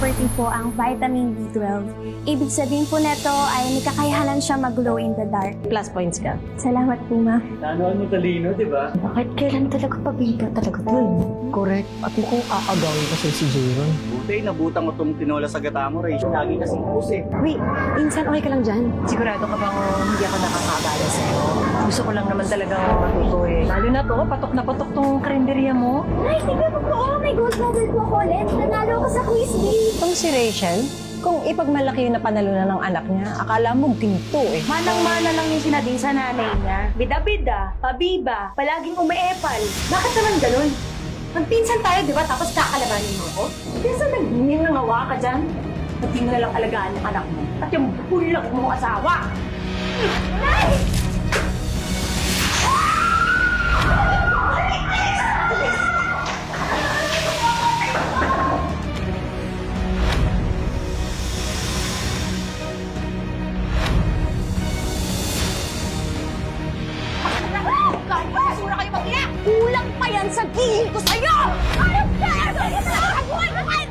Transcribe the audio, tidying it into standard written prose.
property po ang vitamin B12. Ibig sabihin po neto ay may kakayahanan siya mag-glow in the dark. Plus points ka. Salamat po, ma. Nanoan mo talino, di ba? Bakit kailan talaga pabiba talaga to eh? Correct. At mukhang aagawin kasi si Jayron. Buti, nabutang mo itong tinola sa gata mo, Ray. Lagi kasing pusi. Wait, Insan, okay ka lang dyan? Sigurado ka bang hindi ako nakakabala sa'yo? Gusto ko lang naman talagang matuto eh. Lalo na to, patok na patok tong karinderya mo. Ay, tignan mo po. May gold medal po ako ulit. Nanalo ako sa quiz bee. Itong si Rachel, kung ipagmalaki yung napanalunan ng anak niya, akala mo ginto eh. Manang-mana lang yung sinabing sa nanay niya. Bida-bida, pabiba, palaging umeepal. Bakit naman ganun? Magpinsan tayo, di ba? Tapos kakalabanin mo ako? Kesa nangawa ka dyan, pati mo nalang alagaan ng anak mo. At yung bulag mong asawa. Nay! Kulang pa yan sa tingin ko sa'yo! Ano ba? Ano ba?